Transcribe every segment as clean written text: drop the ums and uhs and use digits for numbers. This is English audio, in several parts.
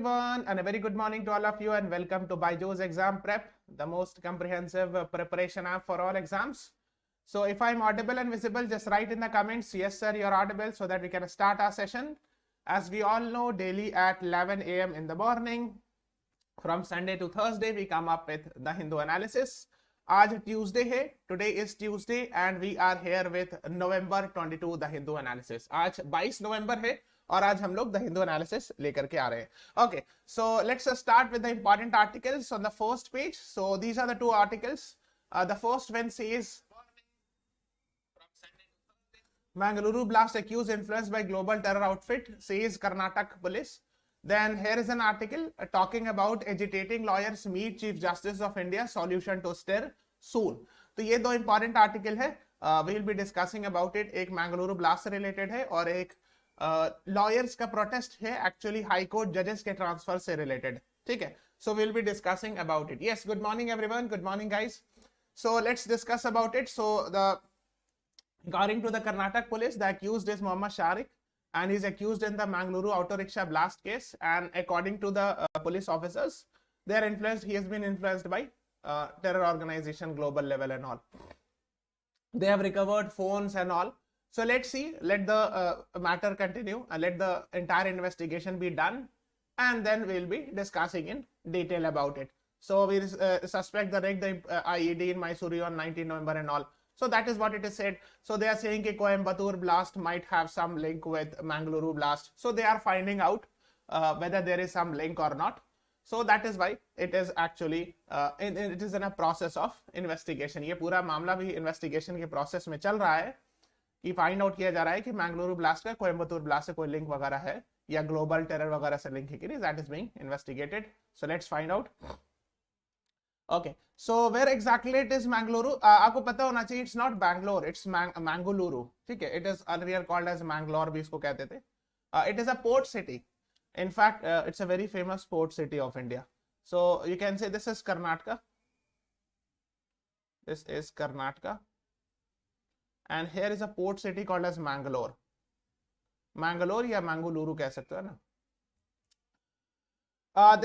Everyone, and a very good morning to all of you, and welcome to BYJU'S Exam Prep, the most comprehensive preparation app for all exams. So if I'm audible and visible, just write in the comments, yes sir, you're audible, so that we can start our session. As we all know, daily at 11 a.m. in the morning, from Sunday to Thursday, we come up with the Hindu analysis. आज Tuesday है, today is Tuesday, and we are here with November 22 the Hindu analysis. आज 22 नवंबर है और आज हम लोग the Hindu analysis लेकर के आ रहे हैं. Okay, so let's start with the important articles on the first page. So these are the two articles. The first one says Mangaluru blast accused influenced by global terror outfit, says Karnataka police. Then here is an article talking about agitating lawyers meet Chief Justice of India, solution to stir soon. तो ये दो important article है, we will be discussing about it. एक Mangaluru blast से related है और एक lawyers का प्रोटेस्ट है, एक्चुअली हाई कोर्ट जजेस के ट्रांसफर से रिलेटेड. ठीक है, so we will be discussing about it. Yes, good morning everyone, good morning guys. So let's discuss about it. So according to the Karnataka police, the accused is Mohammad Sharik, and he's accused in the Mangaluru auto rickshaw blast case. And according to the police officers, they are influenced. He has been influenced by terror organization, global level, and all. They have recovered phones and all. So let's see. Let the matter continue. Let the entire investigation be done, and then we'll be discussing in detail about it. So we suspect the IED in Mysuru on 19 November and all. So that is what it is said. So they are saying that Coimbatore blast might have some link with Mangaluru blast. So they are finding out whether there is some link or not. So that is why it is actually it is in a process of investigation. ये पूरा मामला भी investigation के process में चल रहा है कि फाइंड आउट किया जा रहा है कि मैंगलुरु ब्लास्ट का कोयम्बतूर ब्लास्ट से कोई लिंक वगैरह है या ग्लोबल टेरर वगैरह से लिंक है कि नहीं. That is being investigated. So let's find out. Okay, so where exactly it is Mangaluru. आपको पता होना चाहिए it's not Bangalore, it's Mangaluru. ठीक है, it is earlier called as Mangalore भी इसको कहते थे. It is a port city. In fact, it's a very famous port city of India. So you can say this is Karnataka. This is Karnataka. And here is a port city called as Mangalore. Mangalore या Mangaluru कह सकते हो ना.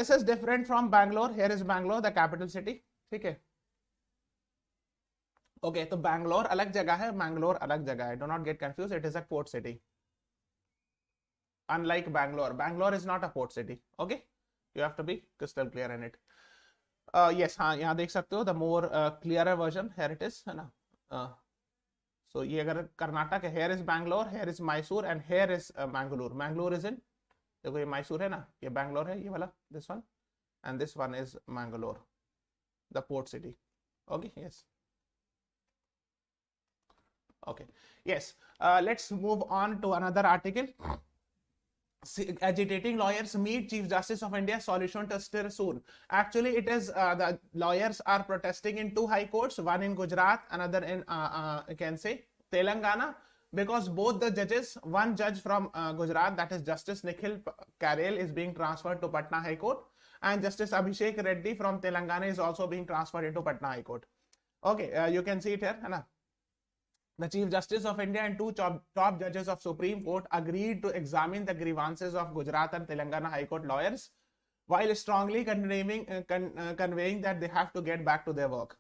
This is different from Bangalore. Here is Bangalore, the capital city. ठीक है. Okay, तो Bangalore अलग जगह है, Mangalore अलग जगह है. Do not get confused. It is a port city. Unlike Bangalore, Bangalore is not a port city. Okay, you have to be crystal clear in it. Yes, हाँ यहाँ देख सकते हो the more clearer version. Here it is है ना. So ये अगर कर्नाटक है, here is Bangalore, here is Mysore, and here is Mangalore. Mangalore is in, देखो ये Mysore है ना, ये Bangalore है, ये वाला this one, and this one is Mangalore, the port city. Okay, yes. Okay, yes. Let's move on to another article. Agitating lawyers meet Chief Justice of India, solution to stir soon. Actually, it is the lawyers are protesting in two high courts, one in Gujarat, another in you can say Telangana, because both the judges, one judge from Gujarat, that is Justice Nikhil Karel, is being transferred to Patna High Court, and Justice Abhishek Reddy from Telangana is also being transferred into Patna High Court. Okay, you can see it here, है ना. The Chief Justice of India and two top judges of Supreme Court agreed to examine the grievances of Gujarat and Telangana High Court lawyers, while strongly conveying that they have to get back to their work.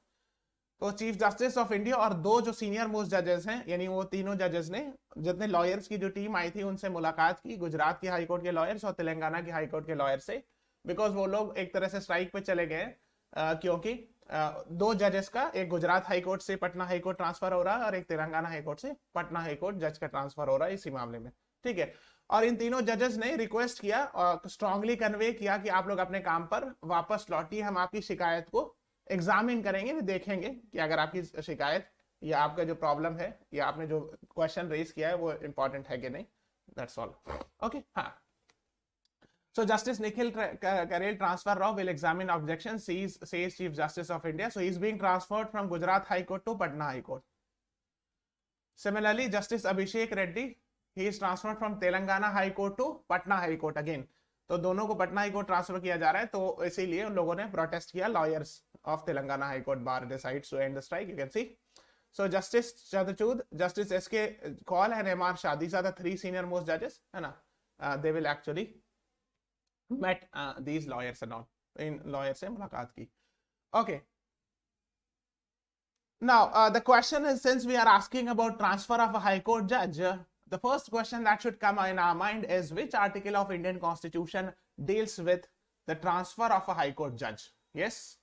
तो chief Justice of India और दो जो senior most जजेस हैं, यानी वो तीनों जजेस ने जितने लॉयर्स की जो टीम आई थी उनसे मुलाकात की, गुजरात की हाई कोर्ट के लॉयर्स और तेलंगाना की हाई कोर्ट के लॉयर से, बिकॉज वो लोग एक तरह से स्ट्राइक पे चले गए क्योंकि दो जजेस का, एक गुजरात हाई कोर्ट से पटना हाई कोर्ट ट्रांसफर हो रहा है और एक तेलंगाना हाई कोर्ट से पटना हाई कोर्ट जज का ट्रांसफर हो रहा है इसी मामले में. ठीक है, और इन तीनों जजेस ने रिक्वेस्ट किया और स्ट्रांगली कन्वे किया कि आप लोग अपने काम पर वापस लौटिए, हम आपकी शिकायत को एग्जामिन करेंगे, देखेंगे कि अगर आपकी शिकायत या आपका जो प्रॉब्लम है या आपने जो क्वेश्चन रेज किया है वो इंपॉर्टेंट है कि नहीं. That's all. ओके, हाँ. So Justice Nikhil Karel transfer Rao will examine objections, says Chief Justice of India. So he is being transferred from Gujarat High Court to Patna High Court. Similarly, Justice Abhishek Reddy, he is transferred from Telangana High Court to Patna High Court again. तो दोनों को Patna high court transfer किया जा रहा है, तो इसीलिए उन लोगों ने प्रोटेस्ट किया. Lawyers of Telangana high court bar decides to end the strike. You can see. So Justice Chadachud, Justice S.K. Kaul and M.R. Shah, these are the three senior most judges, है ना. They will actually met these lawyers and all. In lawyers से मुलाकात की. Okay. Now, the question is, since we are asking about transfer of a High Court judge, the first question that should come in our mind is, which article of Indian Constitution deals with the transfer of a High Court judge? Yes.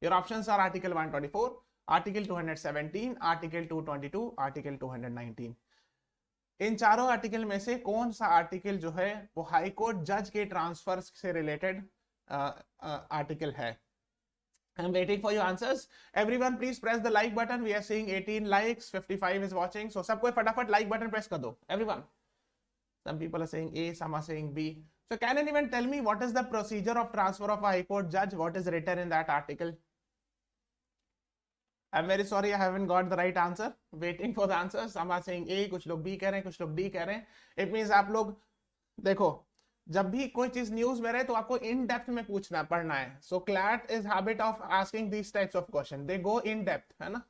Your options are Article 124, Article 217, Article 222, Article 219. इन चारों article में से कौन सा article जो है वो high Court जज के ट्रांसफर से रिलेटेड आर्टिकल है? I'm waiting for your answers. Everyone, please press the like button. We are seeing 18 likes, 55 is watching. So, सबको फटाफट like button press कर दो. Everyone. Some people are saying A, some are saying B. So, can anyone tell me what is the procedure of transfer of a High Court judge? What is written in that article? I'm very sorry, I haven't got the right answer. Waiting for the answers. Some are saying A, कुछ लोग B कह रहे हैं, कुछ लोग D कह रहे हैं. It means आप लोग देखो, जब भी कोई चीज न्यूज में रहे तो आपको इन डेप्थ में पूछना पड़ना है. So CLAT is habit of asking this types of question. They go in depth, है ना.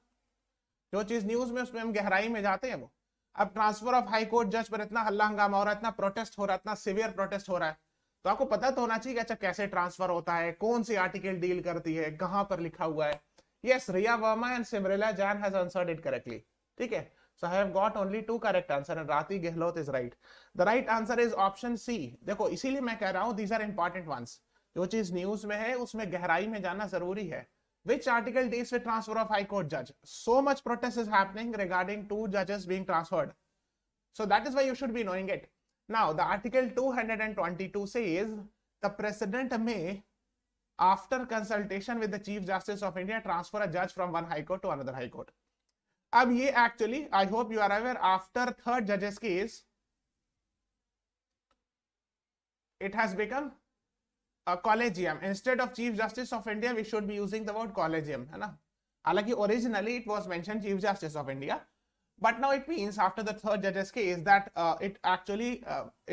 जो चीज न्यूज में उसमें हम गहराई में जाते हैं वो. अब ट्रांसफर ऑफ हाई कोर्ट जज पर इतना हल्ला हंगामा हो रहा है, इतना प्रोटेस्ट हो रहा है, इतना सिवियर प्रोटेस्ट हो रहा है, तो आपको पता तो होना चाहिए कि अच्छा कैसे ट्रांसफर होता है, कौन सी आर्टिकल डील करती है, कहां पर लिखा हुआ है. Yes, Riya Verma and Simrela Jain has answered it correctly. ठीक है. So I have got only 2 correct answer and Rati Gehlot is right. The right answer is option C. देखो इसीलिए मैं कह रहा हूं these are important ones. जो चीज न्यूज में है उसमें गहराई में जाना जरूरी है. Which article deals with transfer of High Court judge? So much protest is happening regarding 2 judges being transferred. So that is why you should be knowing it. Now the article 222 says the president may, after consultation with the Chief Justice of India, transfer a judge from one High Court to another High Court. अब ये actually I hope you are aware after third जजेस case it has become a collegium instead of Chief Justice of India. We should be using the word collegium, है ना. हालांकि originally it was mention Chief Justice of India, but now it means after the third judge's case that it actually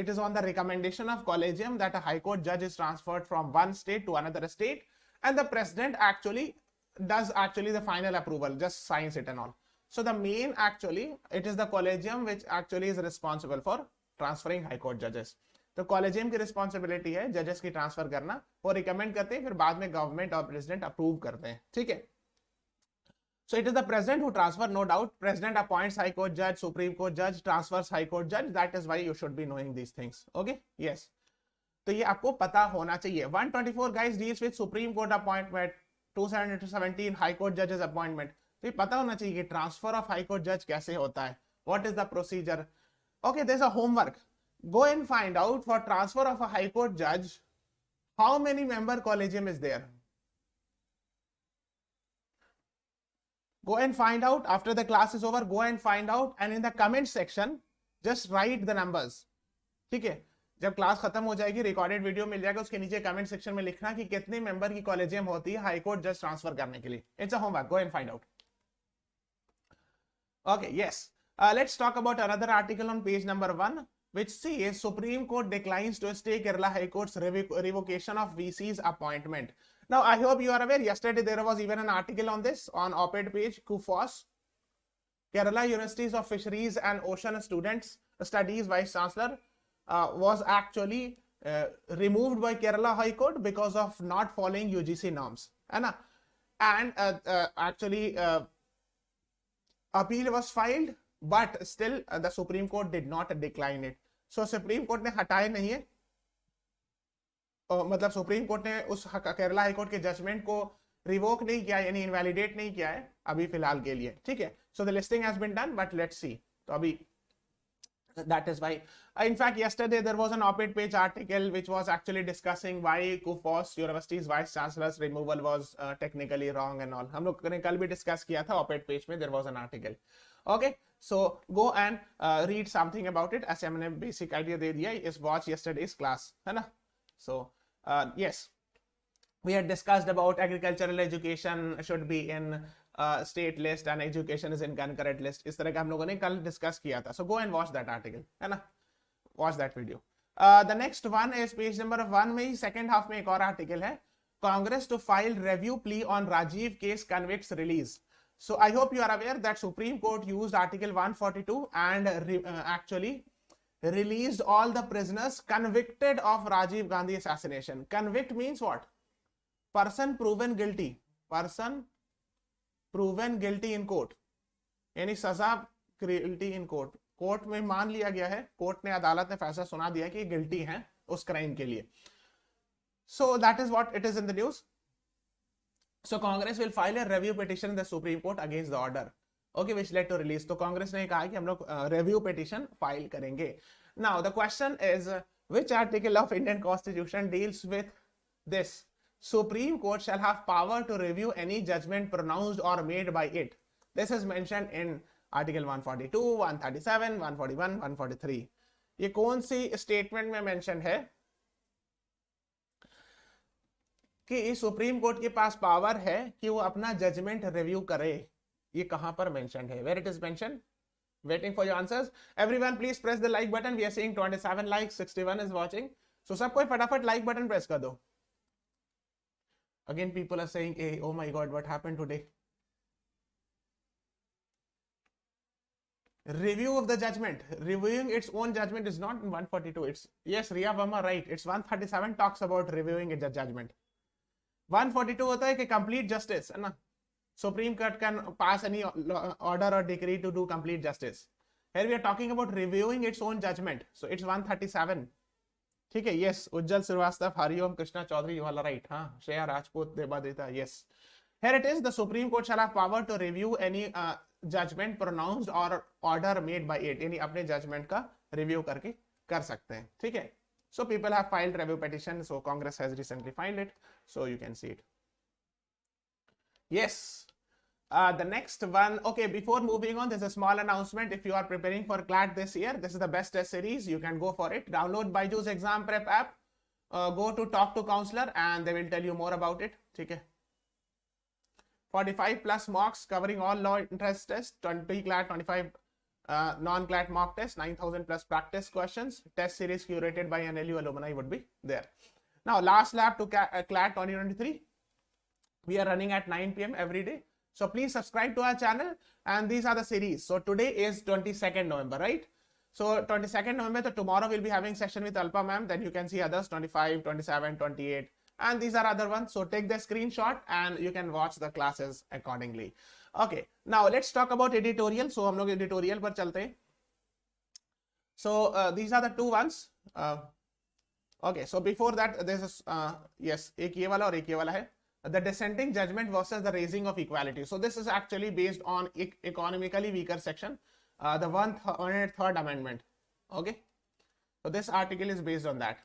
it is on the recommendation of collegium that a high court judge is transferred from one state to another state, and the president actually does the final approval, just signs it and all. So the main actually it is the collegium which actually is responsible for transferring high court judges. तो collegium की responsibility है judges की transfer करना. वो recommend करते हैं, फिर बाद में government और president approve करते हैं. ठीक है. So it is the president who transfer, no doubt. President appoints high court judge, supreme court judge, transfers high court judge. That is why you should be knowing these things. Okay? Yes. तो ये आपको पता होना चाहिए. 124 guys deals with supreme court appointment. 217 high court judges appointment. तो ये पता होना चाहिए कि ट्रांसफर ऑफ हाई कोर्ट जज कैसे होता है. What is the procedure? Okay, there is a homework. Go and find out for transfer of a High Court जज how many member collegium is there. Go and find out after the class is over. Go and find out and in the comment section just write the numbers. ठीक है. जब class खत्म हो जाएगी recorded video मिल जाएगा, उसके नीचे comment section में लिखना कि कितने मेंबर की कॉलेजियम होती है हाई कोर्ट जज ट्रांसफर करने के लिए. It's a homework. Go and find out. Okay, yes. Let's talk about another article on page number 1, which says Supreme Court declines to stay Kerala High Court's revocation of VC's appointment. Now, I hope you are aware, yesterday there was even an article on this on op-ed page, KUFOS. Kerala Universities of Fisheries and Ocean Studies Vice Chancellor was actually removed by Kerala High Court because of not following UGC norms. And actually, appeal was filed, but still the Supreme Court did not decline it. So Supreme Court ने हटाए नहीं है, मतलब supreme court ने उस Kerala high court के judgement को revoke नहीं किया, यानी इनवैलिडेट नहीं किया है अभी फिलहाल के लिए. ठीक है. So the listing has been done, but let's see. तो अभी that is why in fact yesterday there was an op-ed page article which was actually discussing why KUFOS University's vice chancellor's removal was technically wrong and all. हम लोग ने कल भी discuss किया था op-ed page में. there was an article. Okay, so go and read something about it. ऐसे हमने basic idea दे दिया. is watch yesterday's class, है ना. So yes, we had discussed about agricultural education should be in state list and education is in concurrent list. इस तरह का हम लोगों ने कल डिस्कस किया था. So go and watch that article, है ना. Watch that video. The next one is page number 1 में ही second half में एक और article है. Congress to file review plea on Rajiv case convicts release. So I hope you are aware that Supreme Court used Article 142 and actually released all the prisoners convicted of Rajiv Gandhi assassination. Convict means what? Person proven guilty. Person proven guilty in court. यानी सजा guilty in court. Court में मान लिया गया है, court ने, अदालत ने फैसला सुना दिया कि गिल्टी हैं उस क्राइम के लिए. So that is what it is in the news. So Congress will file a review petition in the Supreme Court against the order. Okay, which led to release. तो कांग्रेस ने कहा कि हम लोग review petition file करेंगे. Now the question is, which article of Indian Constitution deals with this? Supreme Court shall have power to review any judgment pronounced or made by it. This is mentioned in Article 142, 137, 141, 143. ये कौन सी statement में mention है कि supreme court के पास power है कि वो अपना जजमेंट रिव्यू करे? ये कहां पर मेंशन है? Where it is mentioned? Waiting for your answers. Everyone please press the like button. We are seeing 27 likes, 61 is watching. So सब कोई फटाफट like button press कर दो. Again people are saying, hey, oh my god, what happened today? Review of the judgment. Reviewing its own judgment is not in 142. It's, yes, Riya Verma, right. It's 137 talks about reviewing a judgment. 142 होता है कि complete justice, है ना? Supreme Court can pass any order or decree to do complete justice. Here we are talking about reviewing its own judgment. So it's 137. ठीक है, yes. उज्जवल श्रीवास्तव, हरिओम कृष्णा चौधरी वाला right, हाँ. श्रेया राजपूत, देबा देता, yes. Here it is, the Supreme Court shall have power to review any judgment pronounced or order made by it. यानी अपने judgment का review करके कर सकते हैं, ठीक है? So people have filed review petition. So Congress has recently filed it. So you can see it. Yes. The next one. Okay, before moving on, there's a small announcement. If you are preparing for CLAT this year, this is the best test series. You can go for it. Download BYJU'S exam prep app. Go to talk to counselor and they will tell you more about it. ठीक है? 45 plus mocks covering all law interest tests, 20 CLAT, 25 non-CLAT mock tests, 9,000 plus practice questions. Test series curated by NLU alumni would be there. Now, last lap to CLAT 2023. We are running at 9 p.m. every day. So please subscribe to our channel. And these are the series. So today is 22nd November, right? So 22nd November, so tomorrow we'll be having session with Alpa ma'am. Then you can see others, 25, 27, 28. And these are other ones. So take the screenshot and you can watch the classes accordingly. Okay, now let's talk about editorial. So हम लोग editorial पर चलते हैं. So these are the two ones. Okay, so before that there's yes, एक ये वाला और एक ये वाला है. The dissenting judgment versus the raising of equality. So this is actually based on economically weaker section, the 103rd amendment. Okay, so this article is based on that.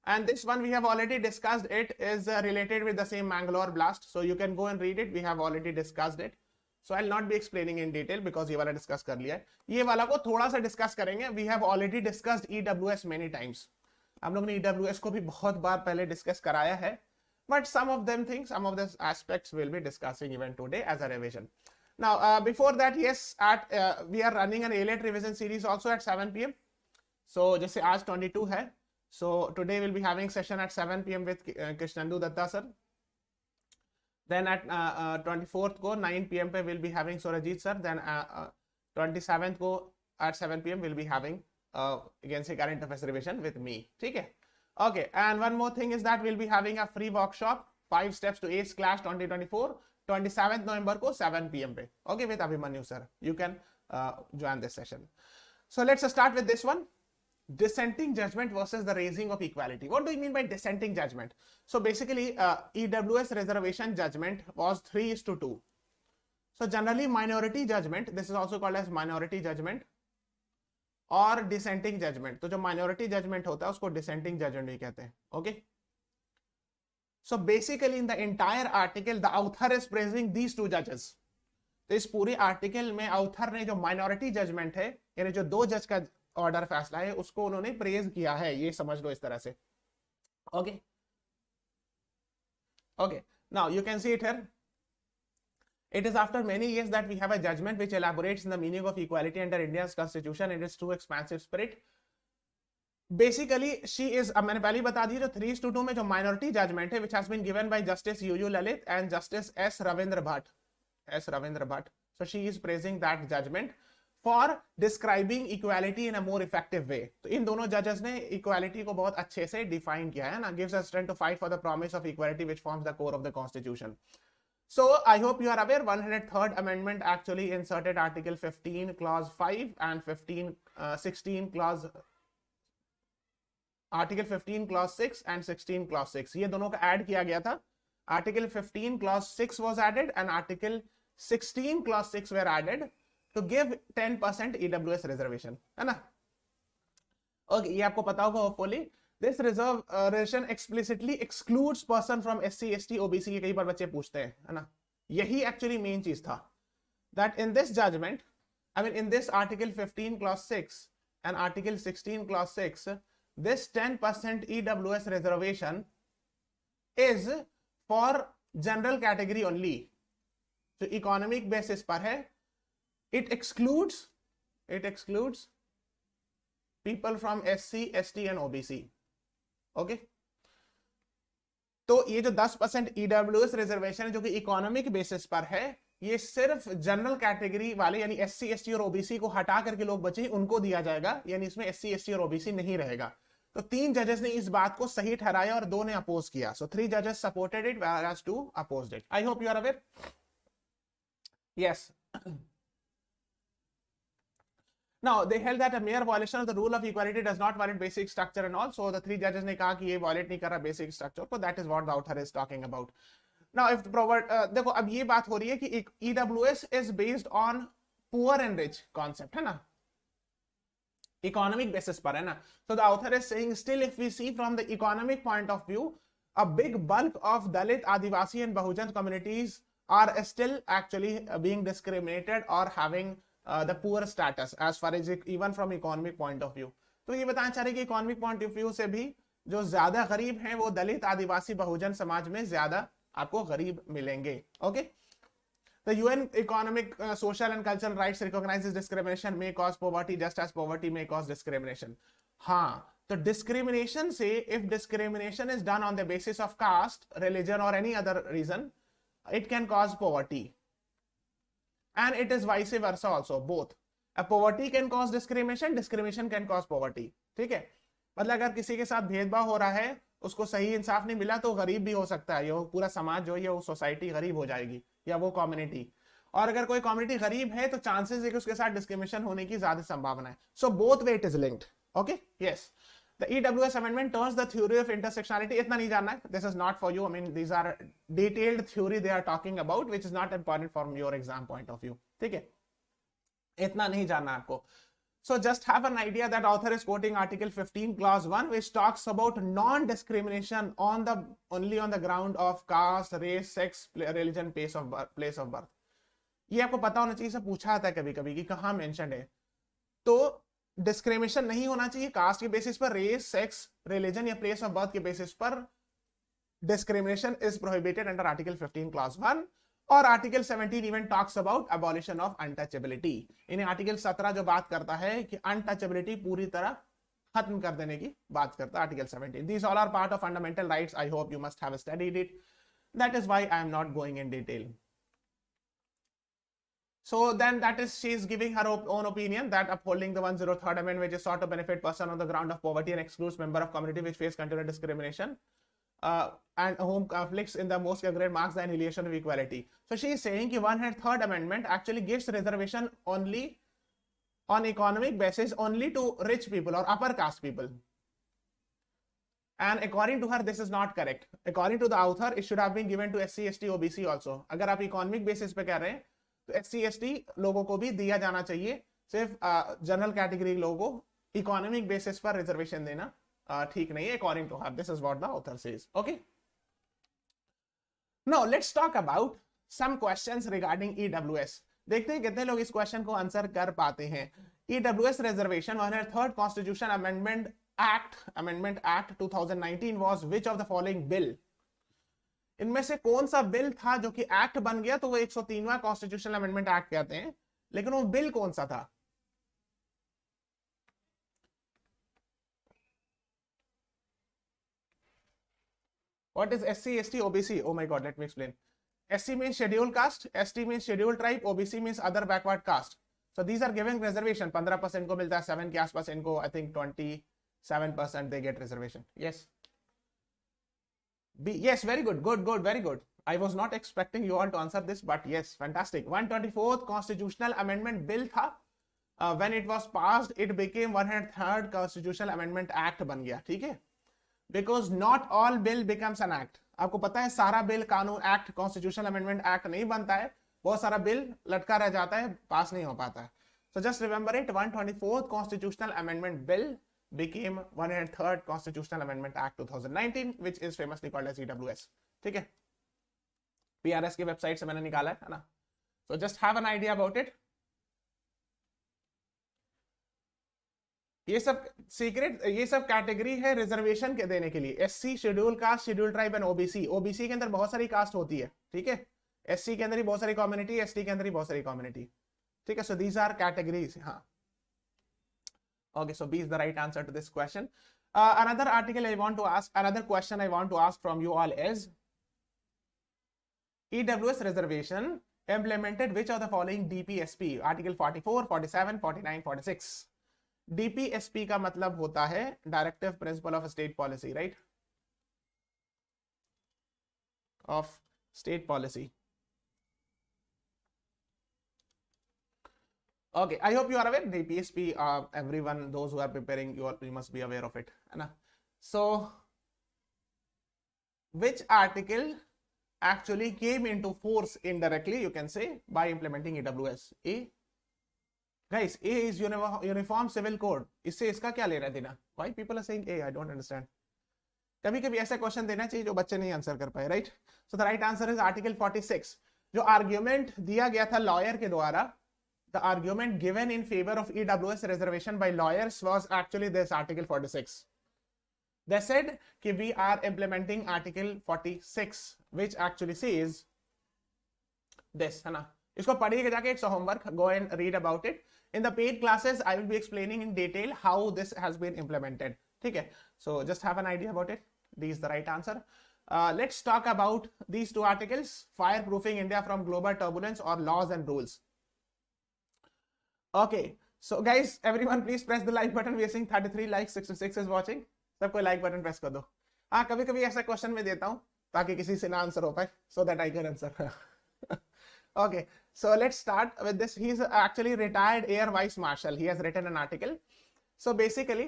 And this one we have already discussed. It is related with the same Mangalore blast. So you can go and read it. We have already discussed it. So I'll not be explaining in detail because ये वाला discuss कर लिया है. ये वाला को थोड़ा सा discuss करेंगे. We have already discussed EWS many times. हम लोग ने EWS को भी बहुत बार पहले discuss कराया है. But some of them things, some of the aspects we'll be discussing even today as a revision. Now, before that, yes, we are running an A-Late revision series also at 7 p.m. So जैसे आज 22 है. So today we'll be having session at 7 p.m. with Krishnandu Datta sir. Then at 24th को 9 p.m. पे we'll be having Surajit sir. Then 27th को at 7 p.m. we'll be having again say current affairs revision with me. ठीक है? Okay, and one more thing is that we'll be having a free workshop, 5 steps to ACE Clash 2024, 27th November को 7 p.m. पे. Okay, with Abhimanyu sir. You can join this session. So let's start with this one. Dissenting judgment versus the raising of equality. What do you mean by dissenting judgment? So basically, EWS reservation judgment was 3:2. So generally minority judgment, this is also called as minority judgment और dissenting judgment. तो जो minority judgment होता है उसको dissenting judgment भी कहते हैं. Okay. So basically in the entire article, the author is praising these two judges. तो इस पूरे आर्टिकल में author ने जो minority judgment है, यानी जो दो जज का ऑर्डर फैसला है, उसको उन्होंने प्रेज किया है. ये समझ लो इस तरह से. Okay. Okay. Now you can see it here. It is after many years that we have a judgment which elaborates in the meaning of equality under India's constitution in its true expansive spirit. Basically, she is, अब मैंने पहले बता दी जो 3:2 में जो minority judgment है, which has been given by Justice U.U. Lalit and Justice S. Ravindra Bhatt. So she is praising that judgment. For describing equality in a more effective way. तो इन दोनों जजेस ने इक्वालिटी को बहुत अच्छे से डिफाइन किया है ना, gives us strength to fight for the promise of equality which forms the core of the constitution. So I hope you are aware 103rd amendment actually inserted article 15 clause 5 and 16 clause article 15 clause 6 and 16 clause 6 ये दोनों का add किया गया था। article 15 clause 6 was added and article 16 clause 6 were added to give 10% EWS reservation, है ना। Okay, ये आपको पता होगा hopefully. This reservation explicitly excludes person from SC, ST, OBC के कई बार बच्चे पूछते हैं, है ना। यही एक्चुअली मेन चीज था, that in this judgment, I mean in this article 15 clause 6 and article 16 clause 6, this 10% EWS reservation is for general category only, जो इकोनॉमिक बेसिस पर है। it excludes people from SC, ST and OBC। Okay तो ये जो 10% EWS reservation है जो कि economic basis पर है, ये सिर्फ जनरल कैटेगरी वाले यानी एससी, एसटी और ओबीसी को हटा करके लोग बचे उनको दिया जाएगा, यानी इसमें एससी, एसटी और ओबीसी नहीं रहेगा। तो 3 जजेस ने इस बात को सही ठहराया और 2 ने अपोज किया। सो 3 जजेस supported it whereas 2 opposed it। I hope you are aware. Yes, now they held that a mere violation of the rule of equality does not violate basic structure and all, so the 3 judges ने कहा कि ये violate नहीं कर रहा basic structure, so that is what the author is talking about। now if the देखो अब ये बात हो रही है कि EWS is based on poor and rich concept, है ना, economic basis पर, है ना। so the author is saying still if we see from the economic point of view, a big bulk of Dalit, Adivasi and Bahujan communities are still actually being discriminated or having the poor status as far as even from economic point of view। तो ये बताना चाह रहे कि economic point of view से भी जो ज्यादा गरीब हैं वो दलित, आदिवासी, बहुजन समाज में ज्यादा आपको गरीब मिलेंगे। Okay, the UN economic, social and cultural rights recognizes discrimination may cause poverty just as poverty may cause discrimination। हाँ, तो discrimination से if discrimination is done on the basis of caste, religion or any other reason, it can cause poverty। and it is vice versa also, both a poverty can cause discrimination, discrimination can cause poverty। ठीक है, मतलब अगर किसी के साथ भेदभाव हो रहा है, उसको सही इंसाफ नहीं मिला तो गरीब भी हो सकता है, ये पूरा समाज जो है वो सोसाइटी गरीब हो जाएगी या वो कम्युनिटी। और अगर कोई कम्युनिटी गरीब है तो चांसेस है कि उसके साथ डिस्क्रिमिनेशन होने की ज्यादा संभावना है। So both way it is linked. Okay, yes, the EWS amendment turns the theory of intersectionality, इतना नहीं जानना है, this is not for you, I mean these are detailed theory they are talking about which is not important from your exam point of view। ठीक है, इतना नहीं जानना आपको। so just have an idea that author is quoting article 15 clause 1 which talks about non-discrimination on the only on the ground of caste, race, sex, religion, place of birth। ये आपको पता होना चाहिए, पूछा आता है कभी कभी कि कहाँ मेंशन्ड है। तो डिस्क्रिमिनेशन नहीं होना चाहिए कास्ट के बेसिस पर, रेस, सेक्स, रिलीजन या प्लेस ऑफ बर्थ के बेसिस पर। Discrimination is prohibited under article 15 clause 1 और article 17 even talks about abolition of untouchability. इन्हें आर्टिकल 17 जो बात करता है कि अनटचेबिलिटी पूरी तरह खत्म कर देने की बात करता है, article 17। These all are part of fundamental rights. I hope you must have studied it, that is why I am not going in detail. So then that is, she is giving her own opinion that upholding the 103rd amendment which is sought to benefit person on the ground of poverty and excludes member of community which face continued discrimination and whom conflicts in the most aggregate marks the annihilation of equality। So she is saying कि 103rd amendment actually gives reservation only on economic basis only to rich people or upper caste people, and according to her this is not correct। according to the author it should have been given to SC, ST, OBC also। अगर आप economic basis पे कह रहे हैं तो SC, ST लोगों को भी दिया जाना चाहिए, सिर्फ जनरल कैटेगरी लोगों को इकोनॉमिक बेसिस पर रिजर्वेशन देना ठीक नहीं है, according to her. This is what the author says. Okay, now let's talk about some questions regarding EWS। देखते हैं कितने लोग इस क्वेश्चन को आंसर कर पाते हैं। EWS reservation 103rd constitution amendment act 2019 was which of the following bill. इनमें से कौन सा बिल था जो कि एक्ट बन गया, तो वो 103वां कॉन्स्टिट्यूशनल अमेंडमेंट एक्ट कहते हैं, लेकिन वो बिल कौन सा था। What is SC, ST, OBC? Oh my God, let me explain. SC means scheduled caste, ST means scheduled tribe, OBC means other backward caste. So these are giving reservation. 15% को मिलता है, 7 के आसपास इनको, I think 27% they get reservation. Yes. B, yes, very good, very good. I was not expecting you all to answer this, but yes, fantastic. 124th constitutional amendment bill था. When it was passed, it became 103rd constitutional amendment act बन गया, ठीक है? Because not all bill becomes an act. आपको पता है सारा bill कानून एक्ट कॉन्स्टिट्यूशनल अमेंडमेंट एक्ट नहीं बनता है, बहुत सारा बिल लटका रह जाता है, पास नहीं हो पाता है. So just remember it, 124th constitutional amendment bill became 103rd constitutional amendment act 2019, which is famously called as EWS. ठीक है, PRS की वेबसाइट से मैंने निकाला है ना. So just have an idea about it. ये सब सीक्रेट, ये सब कैटेगरी है रिजर्वेशन के देने के लिए. SC, schedule caste, schedule tribe and OBC. OBC के अंदर बहुत सारी कास्ट होती है, ठीक है. एससी के अंदर ही बहुत सारी कम्युनिटी, एसटी के अंदर ही बहुत सारी कम्युनिटी, ठीक है. So these are categories. हाँ, okay, so B is the right answer to this question. Another article I want to ask, another question I want to ask from you all is, EWS reservation implemented which of the following DPSP? Article 44, 47, 49, 46. DPSP का मतलब होता है directive principle of state policy, right, of state policy. Okay, I hope you are aware. DPSP, everyone, those who are preparing, you must be aware of it, है ना. So, which article actually came into force indirectly, you can say, by implementing EWS? A. Guys, A is Uniform Civil Code. इससे इसका क्या ले रहा है देना? Why people are saying A? I don't understand. कभी कभी ऐसा क्वेश्चन देना चाहिए जो बच्चे नहीं आंसर कर पाए, right. So the right answer is article 46. जो आर्ग्यूमेंट दिया गया था लॉयर के द्वारा, the argument given in favor of EWS reservation by lawyers was actually this article 46. They said that we are implementing article 46, which actually says this, है ना. इसको पढ़िएगा जाके, it's a homework, go and read about it. In the paid classes, I will be explaining in detail how this has been implemented. ठीक है, so just have an idea about it. D is the right answer. Let's talk about these two articles: fireproofing India from global turbulence or laws and rules. Okay, so guys, everyone please press the like button. We are seeing 33 likes, 66 is watching. सबको like button press कर दो. हाँ, कभी कभी ऐसा question मैं देता हूँ ताकि किसी से ना आंसर हो पाए, so that I can answer. Okay, so let's start with this. He is actually retired Air Vice Marshal. He has written an article. So basically,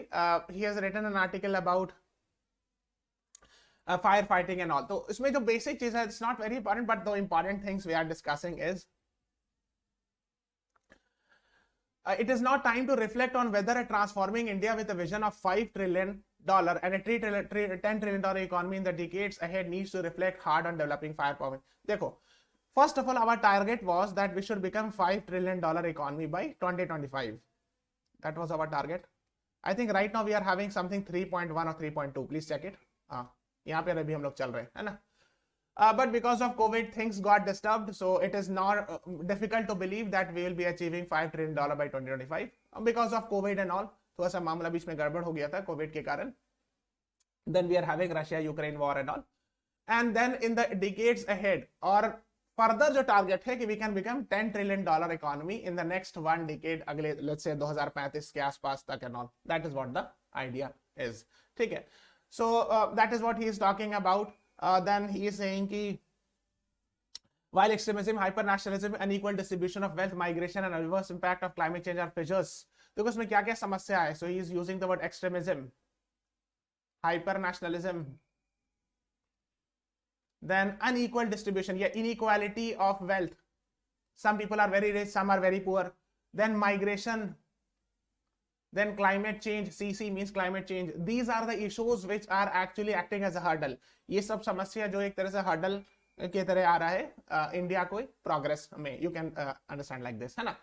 he has written an article about firefighting and all. तो इसमें जो basic चीज है, it's not very important, but the important things we are discussing is it is now time to reflect on whether a transforming India with a vision of $5 trillion and a $10 trillion economy in the decades ahead needs to reflect hard on developing firepower. देखो, first of all, our target was that we should become $5 trillion economy by 2025. That was our target. I think right now we are having something 3.1 or 3.2. Please check it. हाँ, यहाँ पे अभी हम लोग चल रहे हैं, है ना. But because of COVID, things got disturbed, so it is not difficult to believe that we will be achieving $5 trillion by 2025 because of COVID and all. थोड़ा सा मामला बीच में गड़बड़ हो गया था COVID के कारण. Then we are having Russia-Ukraine war and all. And then in the decades ahead, और further जो target है कि we can become $10 trillion economy in the next one decade, अगले let's say 2035 के आसपास तक and all. That is what the idea is. ठीक है. So that is what he is talking about. Then he is saying कि while extremism, hyper-nationalism, unequal distribution of wealth, migration and adverse impact of climate change are pressures. देखो इसमें क्या क्या समस्या है. So he is using the word extremism, hyper-nationalism, then unequal distribution, yeah, inequality of wealth. Some people are very rich, some are very poor. Then migration, then climate change. CC means climate change. These are the issues which are actually acting as a hurdle. ये सब समस्या जो एक तरह से hurdle के तरह आ रहा है इंडिया को progress में. You can understand like this, है ना.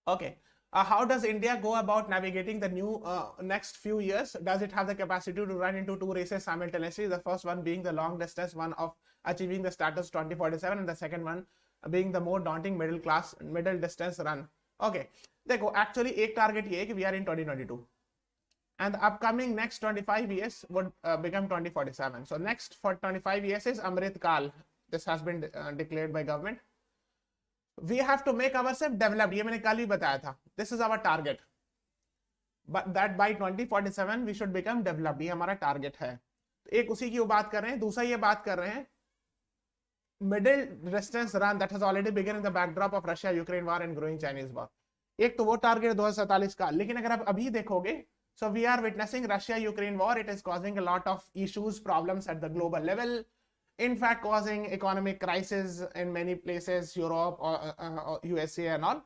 Okay, how does India go about navigating the new next few years? Does it have the capacity to run into two races simultaneously? The first one being the long distance one of achieving the status 2047, and the second one being the more daunting middle distance run. Okay, देखो actually एक target ये है कि we are in 2022 and the upcoming next 25 years would become 2047. So next for 25 years is Amrit Kal. This has been declared by government. We have to make ourselves developed. ये मैंने कल भी बताया था. This is our target. But that by 2047 we should become developed. ये हमारा target है. एक उसी की बात कर रहे हैं. दूसरा ये बात कर रहे हैं middle distance run that has already begun in the backdrop of Russia Ukraine war and growing Chinese war. एक तो वो टारगेट 2047 का, लेकिन अगर आप अभी देखोगे, so we are witnessing Russia Ukraine war. It is causing a lot of issues, problems at the global level, in fact causing economic crisis in many places, Europe or USA and all,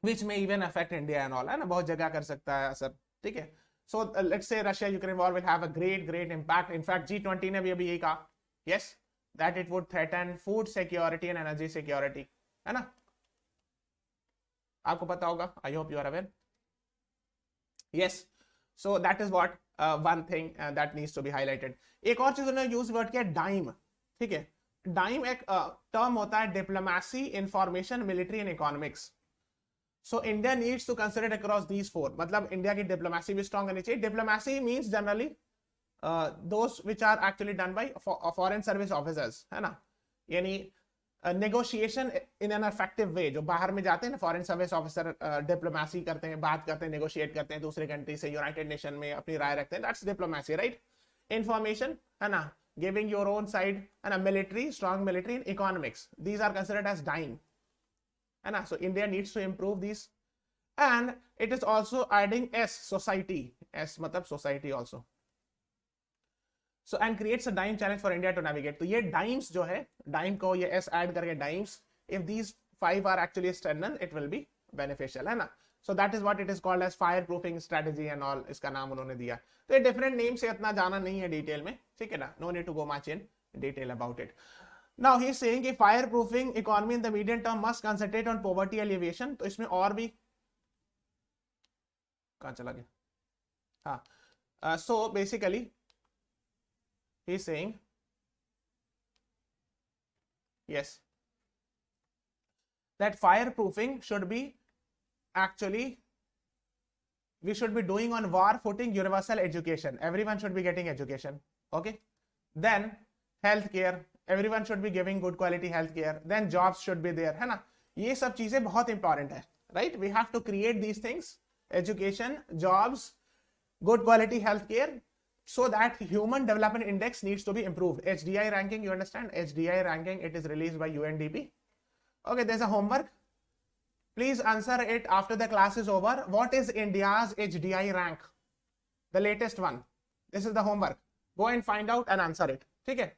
which may even affect India and all, है ना, बहुत जगह कर सकता है असर. ठीक है. So let's say Russia Ukraine war will have a great impact. In fact G20 ने भी अभी यही कहा, yes, that it would threaten food security and energy security, है ना. आपको पता होगा, I hope you are aware. Yes, so that is what one thing that needs to be highlighted. एक और चीज उन्होंने यूज वर्ड किया डाइम. ठीक है. डाइम एक टर्म होता है diplomacy, information, military and economics. So India needs to consider it across these four. मतलब इंडिया की डिप्लोमेसी भी स्ट्रॉन्ग होनी चाहिए. Diplomacy means generally those which are actually done by foreign service officers, है ना. यानी negotiation in an effective way. जो बाहर में जाते हैं ना foreign service officer, डिप्लोमेसी करते हैं, बात करते हैं, negotiate करते हैं दूसरे कंट्री से, यूनाइटेड नेशन में अपनी राय रखते हैं. That's diplomacy, right? Information, है ना, giving your own side, है ना, military, strong military, and economics. These are considered as dime. And so India needs to improve these, and it is also adding S, society. S matlab society also. So and creates a dime challenge for India to navigate. तो ये dimes जो है, dime को ये S add करके dimes, if these 5 are actually strengthened, it will be beneficial, है ना. So that is what it is called as fireproofing strategy and all. इसका नाम उन्होंने दिया. तो ये different names से इतना जाना नहीं है डिटेल में, ठीक है ना. No need to go much in detail about it. Now he is saying कि fireproofing economy in the medium term must concentrate on poverty alleviation. तो इसमें और भी कहाँ चला गया? हाँ. So basically he is saying yes, that fireproofing should be actually we should be doing on war footing universal education. Everyone should be getting education. Okay. Then healthcare. Everyone should be giving good quality healthcare. Then jobs should be there, है ना. ये सब चीजें बहुत important है, right? We have to create these things: education, jobs, good quality healthcare, so that human development index needs to be improved. HDI ranking, you understand? HDI ranking, it is released by UNDP. Okay, there's a homework. Please answer it after the class is over. What is India's HDI rank? The latest one. This is the homework. Go and find out and answer it. ठीक है.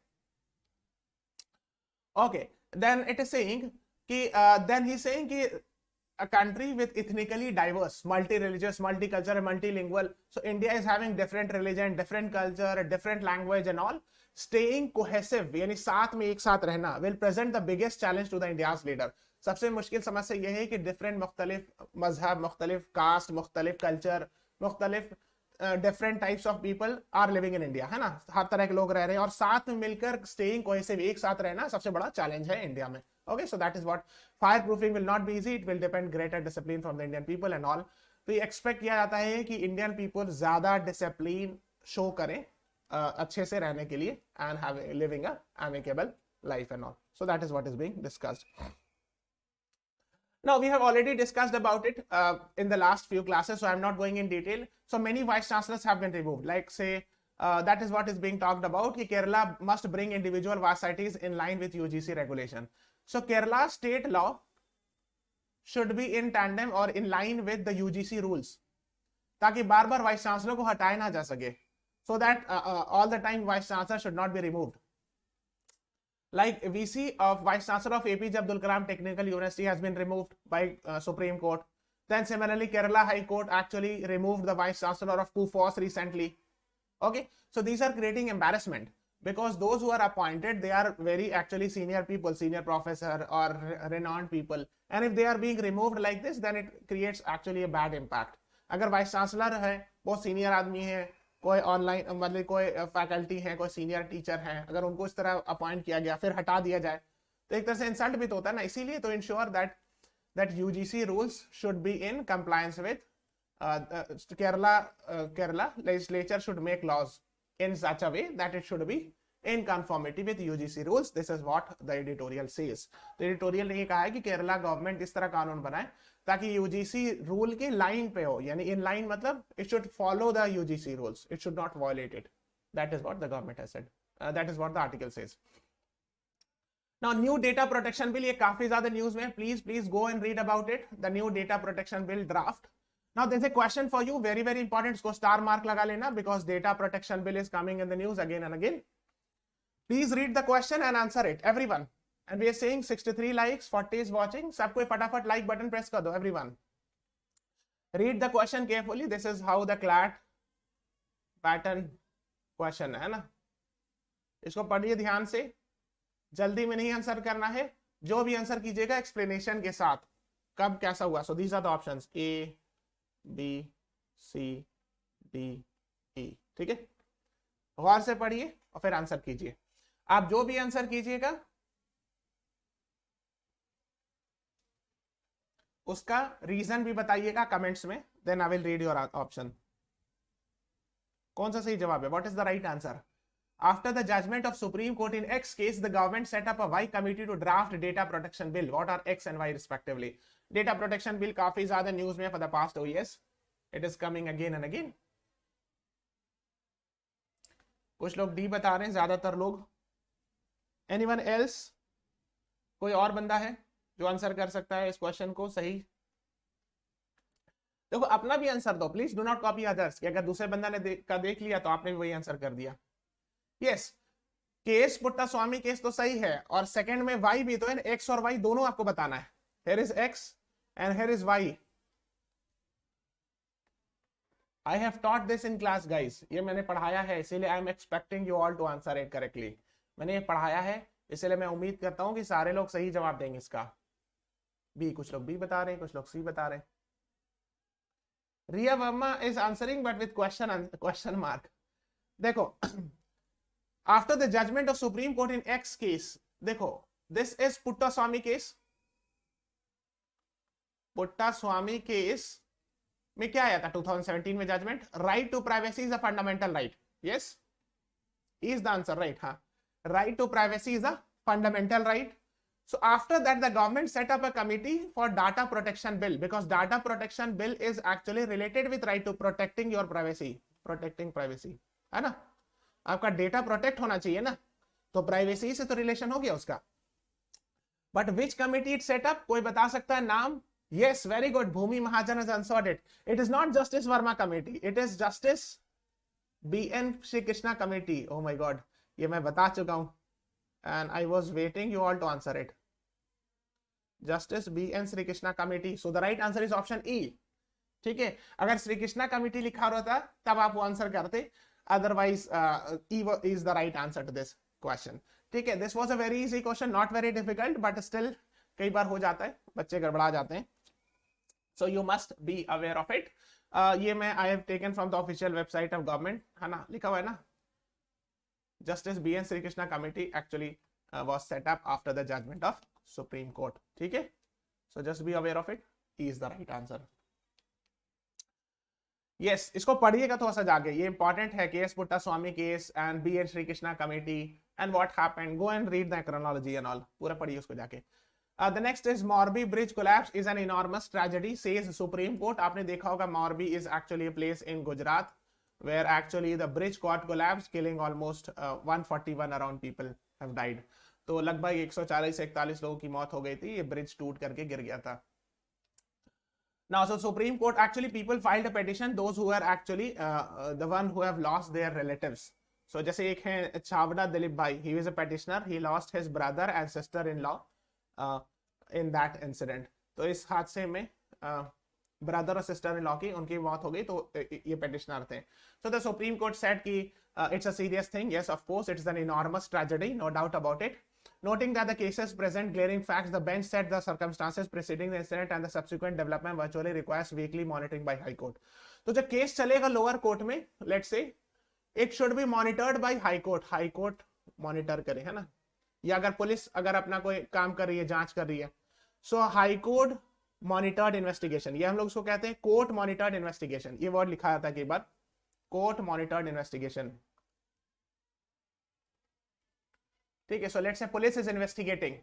Okay, then it is saying कि then he's saying कि a country with ethnically diverse, multi-religious, multicultural, multilingual. So India is having different religion, different culture, different language and all. Staying cohesive, यानी साथ में एक साथ रहना, will present the biggest challenge to the India's leader. सबसे मुश्किल समस्या यह है कि different मुख्तलिफ मजहब, मुख्तलिफ कास्ट, मुख्तलिफ कल्चर, मुख्तलिफ different types of people are living in India, है ना. हर तरह के लोग रह रहे हैं और साथ में मिलकर staying cohesive, एक साथ रहना सबसे बड़ा चैलेंज है इंडिया में. Okay, so that is what fireproofing will not be easy. It will depend greater discipline from the Indian people and all. तो ये expect किया जाता है कि Indian people ज्यादा discipline show करें अच्छे से रहने के लिए and living a amicable life and all. So that is what is being discussed. Now we have already discussed about it in the last few classes, so I am not going in detail. So many vice chancellors have been removed. Like say that is what is being talked about. कि Kerala must bring individual varsities in line with UGC regulation. So Kerala state law should be in tandem or in line with the UGC rules, ताकि बार बार vice chancellor को हटाया ना जा सके. So that all the time vice chancellor should not be removed. Like VC of Vice Chancellor of APJ Abdul Kalam Technical University has been removed by Supreme Court. Then similarly Kerala High Court actually removed the Vice Chancellor of KUFOS recently. Okay, so these are creating embarrassment because those who are appointed, they are very actually senior people, senior professor or renowned people, and if they are being removed like this, then it creates actually a bad impact. अगर Vice Chancellor है, बहुत senior आदमी है, कोई online मतलब कोई faculty है, कोई सीनियर टीचर है, अगर उनको इस तरह अपॉइंट किया गया फिर हटा दिया जाए तो एक तरह से इंसल्ट भी तो होता है ना. इसीलिए तो ensure that UGC rules should be in compliance with Kerala legislature should make laws in such a way that it should be in conformity with UGC rules. This is what the editorial says. तो editorial ने ये कहा है कि Kerala government इस तरह कानून बनाए ताकि UGC रूल के लाइन पे हो, यानी इन लाइन मतलब it should follow the UGC rules, it should not violate it. That is what the government has said. That is what the article says. Now new data protection bill, ये काफी ज्यादा news में, please go and read about it. The new data protection bill draft. Now there's a question for you, very important. इसको star mark लगा लेना because data protection bill is coming in the news again and again. Please read the question and answer it, everyone. And we are saying 63 likes, 40 is watching. सब कोई फटाफट like button press कर दो, everyone. Read the question carefully. This is how the CLAT pattern question है ना. इसको पढ़िए ध्यान से, जल्दी में नहीं आंसर करना है. जो भी आंसर कीजिएगा एक्सप्लेनेशन के साथ, कब कैसा हुआ. So these are the options A, B, C, D, E. ठीक है, गौर से पढ़िए और फिर आंसर कीजिए. आप जो भी आंसर कीजिएगा उसका रीजन भी बताइएगा कमेंट्स में. Then I will read your option. कौन सा सही जवाब है? What is the right answer? After the judgment of Supreme Court in X case, the government set up a Y committee to draft data protection bill. What are X and Y respectively? Data protection bill काफी ज्यादा news में for the past 2 years. It is coming again and again. कुछ लोग D बता रहे हैं, ज्यादातर लोग. Anyone else? कोई और बंदा है जो आंसर कर सकता है इस क्वेश्चन को सही? देखो अपना भी आंसर दो, please do not copy others. कि अगर दूसरे बंदा ने देख लिया तो आपने भी वही आंसर कर दिया. यस, केस पुट्टास्वामी केस तो सही है, और सेकंड में वाई भी तो है. एक्स और वाई दोनों आपको बताना है. Here is X and here is Y. I have taught this in class guys. ये मैंने पढ़ाया है, इसीलिए I am expecting you all to answer it correctly. मैंने ये पढ़ाया है, इसलिए मैं उम्मीद करता हूं कि सारे लोग सही जवाब देंगे इसका. बी, कुछ लोग बी बता रहे हैं, कुछ लोग सी बता रहे हैं. Riya Verma is answering but with question mark. देखो, after the judgment of Supreme Court in X case, देखो, this is Puttaswamy case. Puttaswamy case में क्या आया था 2017 में judgment? Right to privacy is a fundamental right. Yes, is the answer right? हाँ, right to privacy is a fundamental right. So after that the government set up a committee for data protection bill, because data protection bill is actually related with right to protecting your privacy, protecting privacy, है ना. आपका data protect होना चाहिए ना, तो privacy से तो relation हो गया उसका. But which committee it set up, कोई बता सकता है नाम? Yes, very good, Bhumi Mahajan has answered it. It is not Justice Verma committee, it is Justice BN Shri Krishna committee. Oh my god, ये मैं बता चुका हूं, and I was waiting you all to answer it. Justice BN Shri Krishna committee. So the right answer is option E. ठीक है, अगर Shri Krishna committee लिखा होता तब आप वो आंसर करते. Otherwise, E is the right answer to this question. ठीक है, this was a very easy question, not very difficult, but still कई बार हो जाता है, बच्चे गड़बड़ा जाते हैं. So you must be aware of it. ये मैं I have taken from the official website of government, है ना, लिखा हुआ है ना. Justice B.N. Sri Krishna committee actually was set up after the judgment of Supreme Court. ठीक है, so just be aware of it. E is the right answer. Yes, इसको पढ़िएगा थोड़ा सा जाके, ये इंपॉर्टेंट है. Case Puttaswamy case and B N Sri Krishna committee and what happened. Go and read the chronology and all, पूरा पढ़िए उसको जाके. The next is Morbi bridge collapse is an enormous tragedy, says Supreme Court. आपने देखा होगा Morbi is actually a place in Gujarat where actually the bridge got collapsed, killing almost 141 around people have died. तो लगभग 140 से 41 लोगों की मौत हो गई थी. ये ब्रिज टूट करके गिर गया था. Now, so Supreme Court, actually people filed a petition, those who are actually the one who have lost their relatives. So जैसे एक है छावड़ा दिलीप भाई, he was a petitioner, he lost his brother and sister-in-law in that incident. तो इस हादसे में brother और sister-in-law की उनकी मौत हो गई, तो ये petitioner थे. So the Supreme Court said कि it's a serious thing. Yes, of course, it's an enormous tragedy, no doubt about it. Noting that the cases present glaring facts, the bench said the circumstances preceding the incident and the subsequent development virtually requires weekly monitoring by High Court. तो जब case चलेगा lower court में, let's say, it should be monitored by High Court. High Court monitor करे, है ना. या अगर police अगर अपना कोई काम कर रही है, जांच कर रही है, so High Court monitored investigation. ये हम लोग उसको कहते हैं कोर्ट monitored investigation. ये वर्ड लिखा जाता है कई बार, कोर्ट monitored investigation. ठीक है. So let's say police is investigating,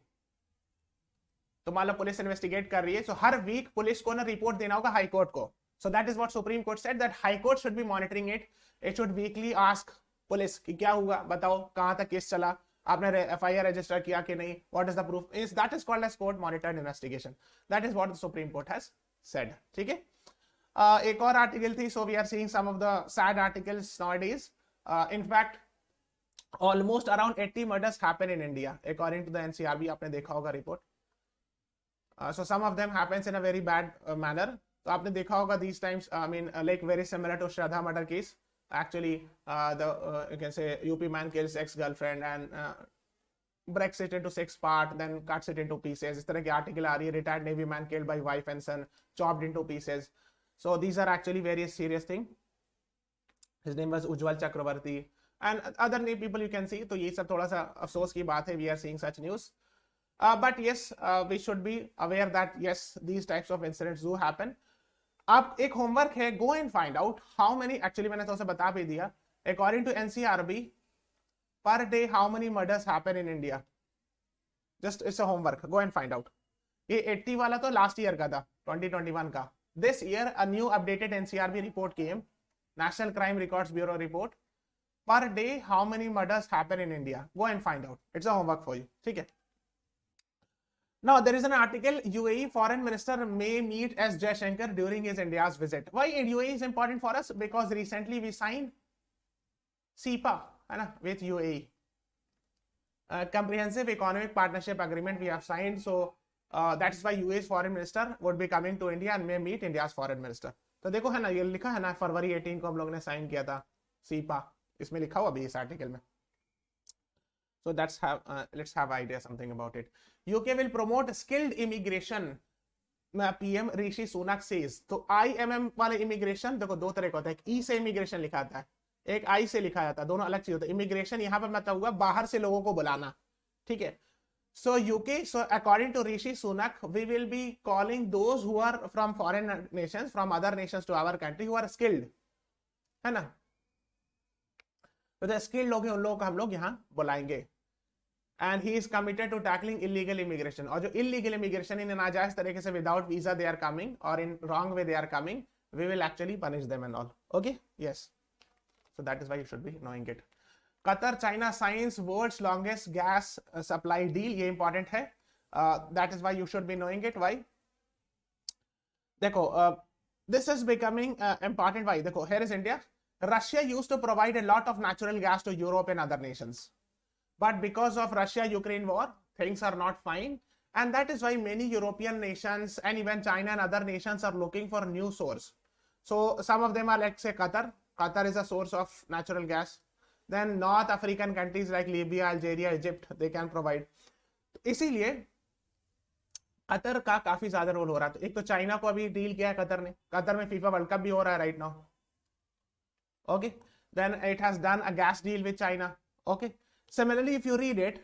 तो मान लो पुलिस इन्वेस्टिगेट कर रही है, सो हर वीक पुलिस को ना रिपोर्ट देना होगा हाई कोर्ट को. सो that is what supreme court said, that high court should be monitoring it. It should weekly ask police कि क्या हुआ, बताओ कहां तक केस चला, आपने एफआईआर रजिस्टर किया कि नहीं, what is the proof, is that is called as court monitored investigation. That is what the Supreme Court has said. ठीक है. एक और आर्टिकल थी. So we are seeing some of the sad articles nowadays. In fact almost around 80 murders happen in India according to the NCRB. आपने देखा होगा report. So some of them happens in a very bad manner. तो आपने देखा होगा these times, I mean like very similar to Shraddha murder case. Actually you can say UP man kills ex-girlfriend and breaks it into 6 parts, then cuts it into pieces. इस तरह की article आ रही है. Retired Navy man killed by wife and son, chopped into pieces. So these are actually very serious thing. His name was Ujjwal Chakravarti and other people you can see. तो ये सब थोड़ा सा अफसोस की बात है. We are seeing such news. But yes, we should be aware that yes, these types of incidents do happen. अब एक होमवर्क है, go and find out how many, actually मैंने तो उसे बता भी दिया, according to NCRB per day how many murders happen in India. Just it's a homework, go and find out. ये 80 वाला तो लास्ट ईयर का था, 2021 का. This year a new updated NCRB report came, National Crime Records Bureau report. Per day how many murders happen in India. Go and find out. It's a homework for you. ठीक है. Now there is an article, UAE foreign minister may meet as Jaishankar during his India's visit. Why UAE is important for us? Because recently we signed CEPA है ना with UAE. Comprehensive Economic Partnership Agreement we have signed. So that is why UAE's foreign minister would be coming to India and may meet India's foreign minister. तो देखो है ना, ये लिखा है ना, फरवरी 18 को हम लोग ने साइन किया था CEPA. इसमें लिखा हुआ अभी इस आर्टिकल में. So let's have idea something about it. UK will promote skilled immigration. PM Rishi Sunak says. तो IMM वाले इमिग्रेशन देखो दो तरह का होता है. एक E से इमिग्रेशन लिखा आता है, एक I से लिखा जाता है. दोनों अलग चीज होता है. इमिग्रेशन यहाँ पर मतलब हुआ बाहर से लोगों को बुलाना. ठीक है. So UK, so according to Rishi Sunak, we will be calling those who are from foreign nations, from other nations to our country who are skilled. है ना. तो स्किल्ड लोग हैं, उन लोगों को हम लोग यहाँ बुलाएंगे. And he is committed to tackling illegal immigration. और जो इलीगल इमिग्रेशन इन नाजायज तरीके से without visa they are coming और in wrong way they are coming, we will actually punish them and all. Okay, yes. So that is why you should be knowing it. Qatar China signs world's longest gas supply deal. ये important है. That is why you should be knowing it. Why? देखो this is becoming important. Why? देखो here is India. Russia used to provide a lot of natural gas to Europe and other nations. But because of Russia-Ukraine war, things are not fine. And that is why many European nations and even China and other nations are looking for new source. So some of them are, let's say, Qatar. Qatar is a source of natural gas. Then North African countries like Libya, Algeria, Egypt, they can provide. इसीलिए Qatar का काफी ज्यादा role हो रहा है. एक तो China को अभी डील किया है कतर ने. कतर में फीफा वर्ल्ड कप भी हो रहा है right now. Okay, then it has done a gas deal with China. Okay, similarly if you read it,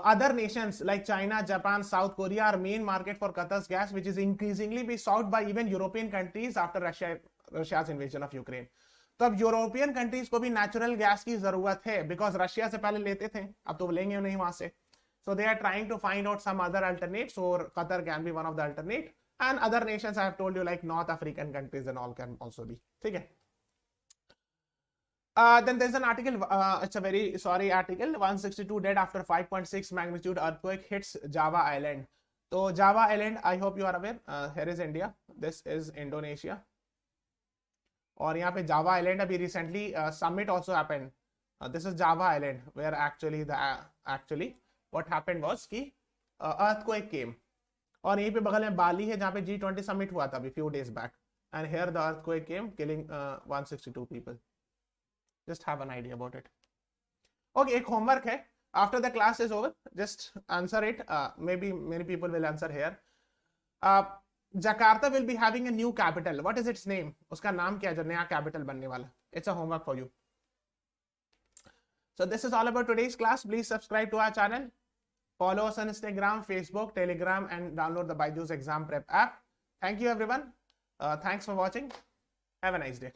other nations like China, Japan, South Korea are main market for Qatar's gas, which is increasingly be sought by even European countries after Russia's invasion of Ukraine. तो अब European countries को भी natural gas की जरूरत है, because Russia से पहले लेते थे, अब तो लेंगे नहीं वहां से. So they are trying to find out some other alternates, or Qatar can be one of the alternate, and other nations I have told you like North African countries and all can also be. ठीक है. Then there's an article, it's a very sorry article, 162 dead after 5.6 magnitude earthquake hits Java Island. So Java Island, I hope you are aware, here is India, this is Indonesia. और यहाँ पे Java Island अभी recently summit also happened. This is Java Island where actually what happened was कि earthquake came. और यहीं पे बगल में बाली है जहाँ पे G20 summit हुआ था अभी few days back. And here the earthquake came killing 162 people. Just have an idea about it. Okay, एक homework है. After the class is over, just answer it. Maybe many people will answer here. Jakarta will be having a new capital. What is its name? उसका नाम क्या है जो नया capital बनने वाला? It's a homework for you. So this is all about today's class. Please subscribe to our channel. Follow us on Instagram, Facebook, Telegram, and download the BYJU'S Exam Prep app. Thank you everyone. Thanks for watching. Have a nice day.